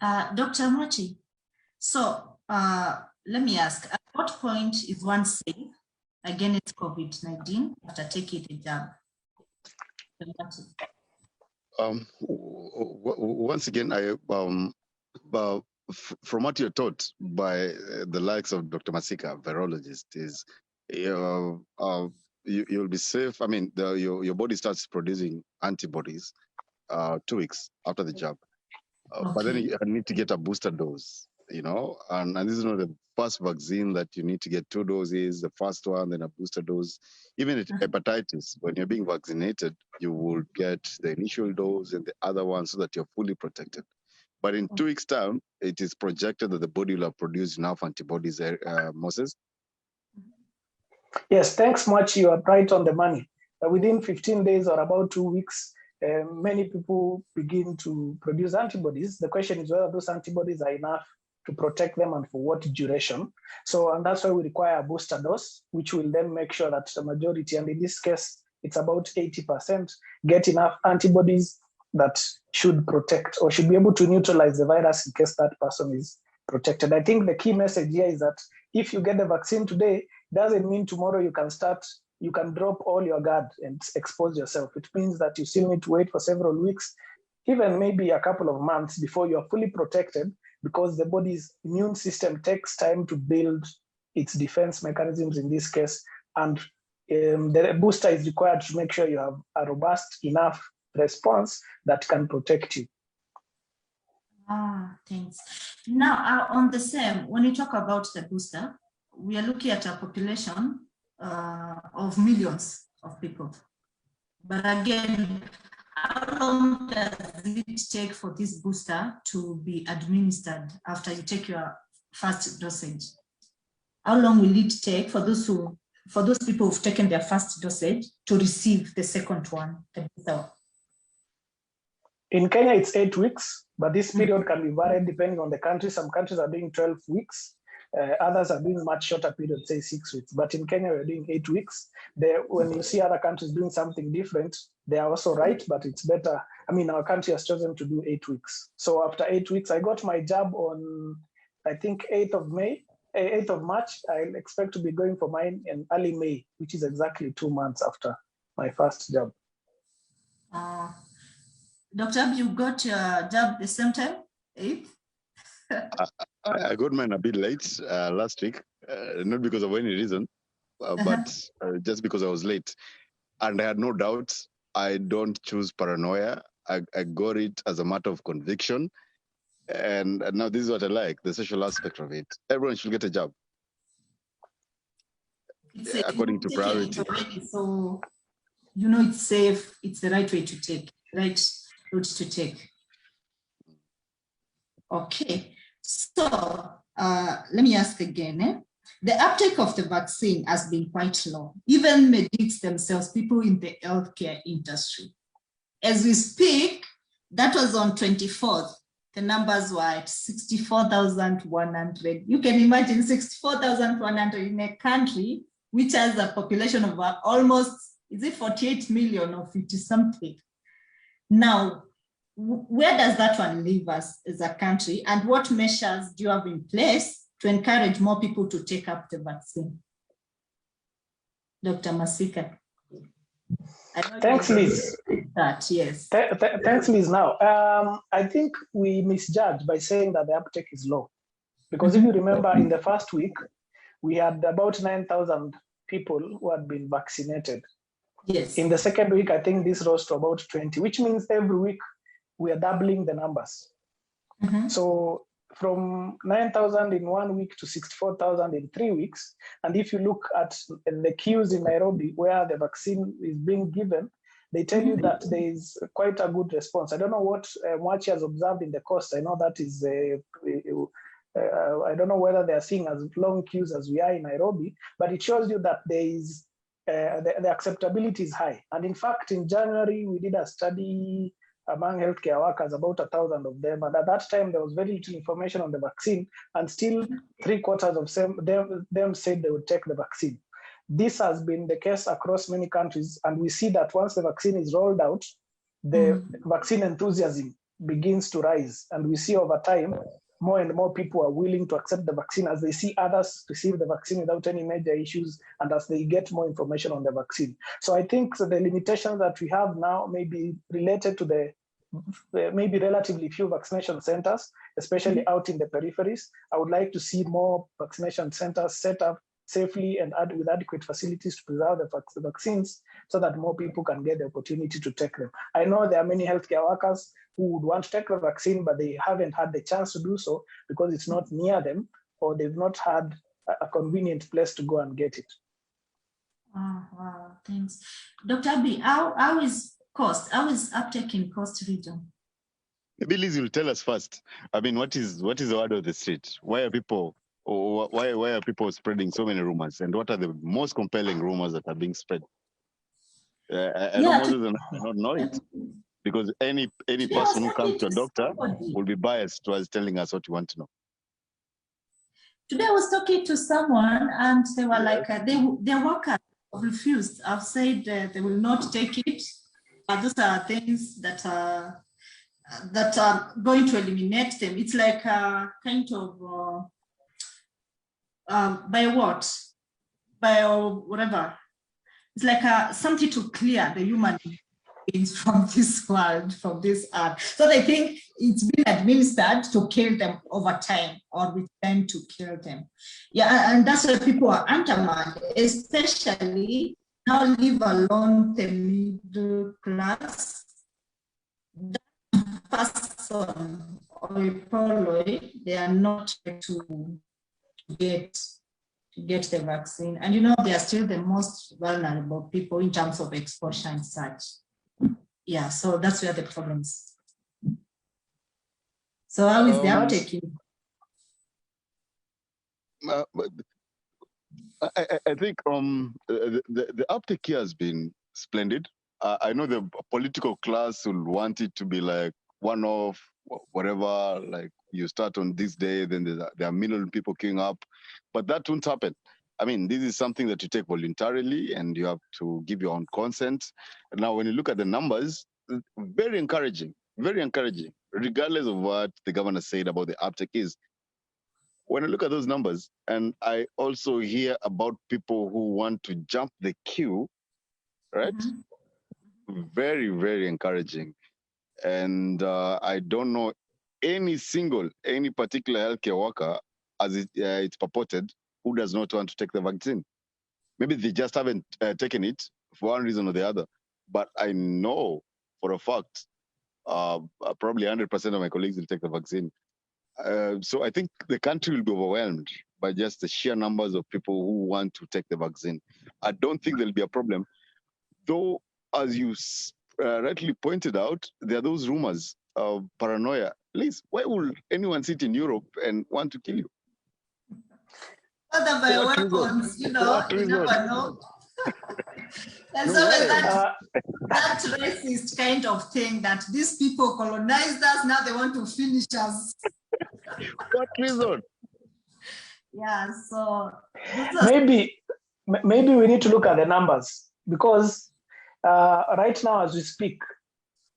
Dr. Mwachi, so let me ask, at what point is one safe against COVID-19 after taking the jab? Once again, from what you're taught by the likes of Dr. Masika, virologist, is you'll be safe. I mean, your body starts producing antibodies 2 weeks after the jab. Okay. But then you need to get a booster dose, and this is not the first vaccine that you need to get 2 doses, the first one, then a booster dose. Even at hepatitis, when you're being vaccinated, you will get the initial dose and the other one so that you're fully protected. But in 2 weeks' time, it is projected that the body will have produced enough antibodies, Moses. Yes, thanks much. You are right on the money. Within 15 days or about 2 weeks, many people begin to produce antibodies. The question is whether those antibodies are enough to protect them and for what duration. And that's why we require a booster dose, which will then make sure that the majority, and in this case, it's about 80%, get enough antibodies that should protect or should be able to neutralize the virus in case that person is protected. I think the key message here is that if you get the vaccine today, doesn't mean tomorrow you can drop all your guard and expose yourself. It means that you still need to wait for several weeks, even maybe a couple of months before you are fully protected, because the body's immune system takes time to build its defense mechanisms in this case. And the booster is required to make sure you have a robust enough response that can protect you. Thanks. Now, on the same, when you talk about the booster, we are looking at a population of millions of people. But again, how long does it take for this booster to be administered after you take your first dosage? How long will it take for those people who've taken their first dosage to receive the second one, the booster? In Kenya, it's 8 weeks, but this period can be varied depending on the country. Some countries are doing 12 weeks. Others are doing much shorter periods, say 6 weeks. But in Kenya, we're doing 8 weeks. When you see other countries doing something different, they are also right, but it's better. I mean, our country has chosen to do 8 weeks. So after 8 weeks, I got my jab on, I think, 8th of March. I expect to be going for mine in early May, which is exactly 2 months after my first jab. Dr. Abi, you got your jab the same time, 8th? I got mine a bit late last week, not because of any reason, but just because I was late. And I had no doubt. I don't choose paranoia. I got it as a matter of conviction. And now this is what I like, the social aspect of it. Everyone should get a jab. According to priority. So, it's safe, it's the right way to take, right route to take. Okay, so let me ask again. The uptake of the vaccine has been quite low. Even medics themselves, people in the healthcare industry. As we speak, that was on 24th. The numbers were at 64,100. You can imagine 64,100 in a country which has a population of almost, is it 48 million or 50 something? Now, where does that one leave us as a country, and what measures do you have in place to encourage more people to take up the vaccine? Dr. Masika. Thanks, Liz. Yes. Thanks, Liz. Now, I think we misjudged by saying that the uptake is low. Because if you remember, in the first week, we had about 9,000 people who had been vaccinated. Yes. In the second week, I think this rose to about 20, which means every week we are doubling the numbers. So from 9,000 in 1 week to 64,000 in 3 weeks. And if you look at the queues in Nairobi where the vaccine is being given, they tell you that there is quite a good response. I don't know what Mwachi has observed in the coast. I know that is, I don't know whether they are seeing as long queues as we are in Nairobi, but it shows you that there is, the acceptability is high. And in fact, in January, we did a study among healthcare workers, about 1,000 of them. And at that time, there was very little information on the vaccine, and still 3/4 of them said they would take the vaccine. This has been the case across many countries, and we see that once the vaccine is rolled out, the vaccine enthusiasm begins to rise, and we see over time, more and more people are willing to accept the vaccine as they see others receive the vaccine without any major issues, and as they get more information on the vaccine. So I think the limitations that we have now may be related to the maybe relatively few vaccination centers, especially out in the peripheries. I would like to see more vaccination centers set up safely and with adequate facilities to preserve the vaccines so that more people can get the opportunity to take them. I know there are many healthcare workers who would want to take the vaccine, but they haven't had the chance to do so because it's not near them, or they've not had a convenient place to go and get it. Wow, thanks. Dr. Abi, how is cost? How is uptake in cost region? Maybe Liz will tell us first. I mean, what is the word of the street? Why are people spreading so many rumors, and what are the most compelling rumors that are being spread? I know most of them do not know it, because any person who comes to a doctor will be biased towards telling us what you want to know. Today I was talking to someone, and they were like, their workers refused. I've said they will not take it. Those are things that are going to eliminate them. It's like a kind of by whatever. It's like something to clear the human beings from this world, from this earth. So they think it's been administered to kill them over time, or we tend to kill them. Yeah, and that's why people are undermined, especially now, leave alone the middle class. That person or employee, they are not to get the vaccine. And you know, they are still the most vulnerable people in terms of exposure and such. Yeah, so that's where the problem is. So how is the uptake? I think the uptake here has been splendid. I know the political class will want it to be like one-off, whatever, like you start on this day, then there are million people queuing up, but that won't happen. I mean, this is something that you take voluntarily, and you have to give your own consent. Now, when you look at the numbers, very encouraging, regardless of what the governor said about the uptake is. When I look at those numbers, and I also hear about people who want to jump the queue, right? Mm-hmm. Very, very encouraging. And I don't know any particular healthcare worker, as it's purported, who does not want to take the vaccine. Maybe they just haven't taken it for one reason or the other. But I know for a fact, probably 100% of my colleagues will take the vaccine. So I think the country will be overwhelmed by just the sheer numbers of people who want to take the vaccine. I don't think there'll be a problem, though, as you rightly pointed out, there are those rumors of paranoia. Liz, why would anyone sit in Europe and want to kill you? Other by weapons, you know, you never know. There's always that racist kind of thing that these people colonized us, now they want to finish us. What reason? Yeah, so maybe we need to look at the numbers, because right now as we speak,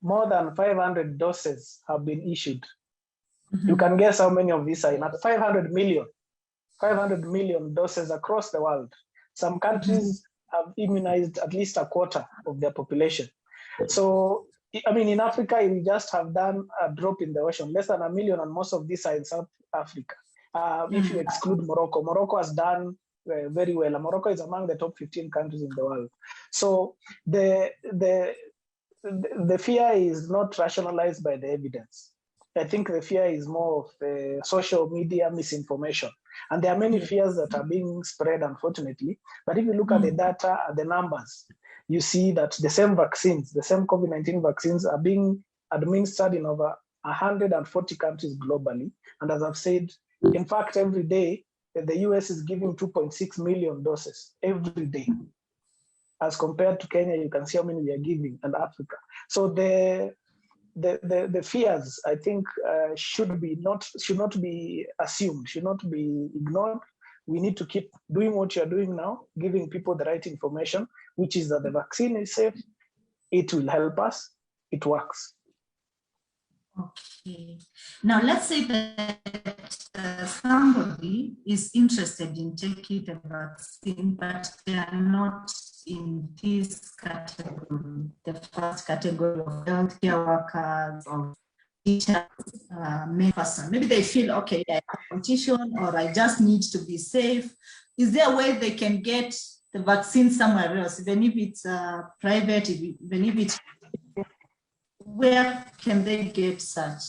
more than 500 doses have been issued. Mm-hmm. You can guess how many of these are enough. 500 million doses across the world. Some countries have immunized at least a quarter of their population. So, I mean, in Africa, we just have done a drop in the ocean, less than 1 million, and most of these are in South Africa. If you exclude Morocco, Morocco has done very well. Morocco is among the top 15 countries in the world. So the fear is not rationalized by the evidence. I think the fear is more of social media misinformation. And there are many fears that are being spread, unfortunately. But if you look at the data, at the numbers, you see that the same vaccines, the same COVID-19 vaccines are being administered in over 140 countries globally. And as I've said, in fact, every day, the US is giving 2.6 million doses every day. As compared to Kenya, you can see how many we are giving, and Africa. So the fears, I think, should not be assumed, should not be ignored. We need to keep doing what you're doing now, giving people the right information, which is that the vaccine is safe, it will help us, it works. Okay. Now let's say that somebody is interested in taking the vaccine, but they are not in this category, the first category of healthcare workers or teachers, maybe they feel, okay, I have competition or I just need to be safe. Is there a way they can get the vaccine somewhere else, even if it's private, even if it's, where can they get such?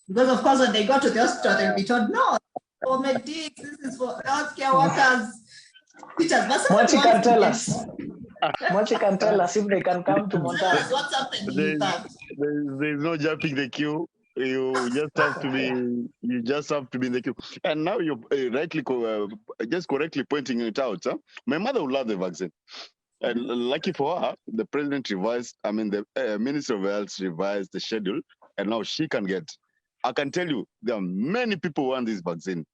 Because of course, when they go to the hospital, they'll be told, no, for medics, this is for healthcare workers, teachers. But Mwachi can tell get us. Mwachi can tell us if they can come to Montana. what's happening with that. There's no jumping the queue. You just have to be. You just have to be in the queue. And now you're just correctly pointing it out. Huh? My mother would love the vaccine. And lucky for her, the president revised. I mean, the Minister of Health revised the schedule, and now she can get. I can tell you, there are many people who want this vaccine,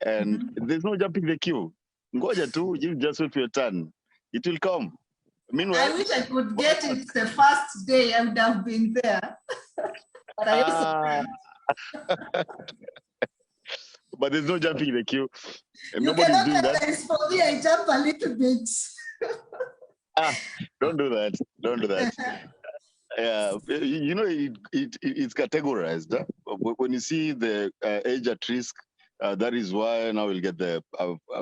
and there's no jumping the queue. Ngoja tu, you just wait for your turn. It will come. Meanwhile, I wish I could get it the first day. I would have been there. But I also but there's no jumping in the queue. And you nobody's cannot doing that. advise for me. I jump a little bit. Don't do that. Don't do that. You know, it's categorized. Huh? When you see the age at risk, that is why now we'll get the,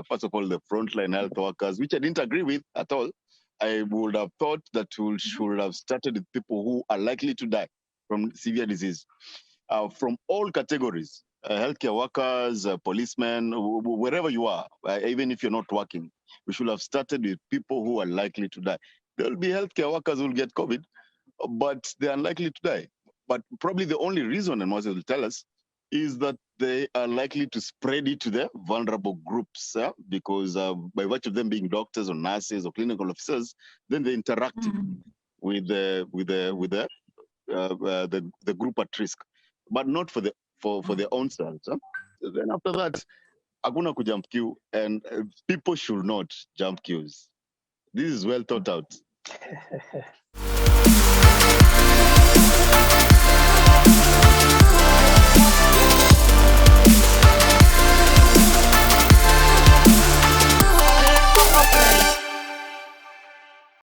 first of all, the frontline health workers, which I didn't agree with at all. I would have thought that we should have started with people who are likely to die from severe disease, from all categories, healthcare workers, policemen, wherever you are, even if you're not working. We should have started with people who are likely to die. There will be healthcare workers who will get COVID, but they're unlikely to die. But probably the only reason, and Moses will tell us, is that they are likely to spread it to the vulnerable groups, because by virtue of them being doctors or nurses or clinical officers, then they're interacting with the group at risk, but not for their own selves. Then after that, hakuna kujump queue, and people should not jump queues. This is well thought out.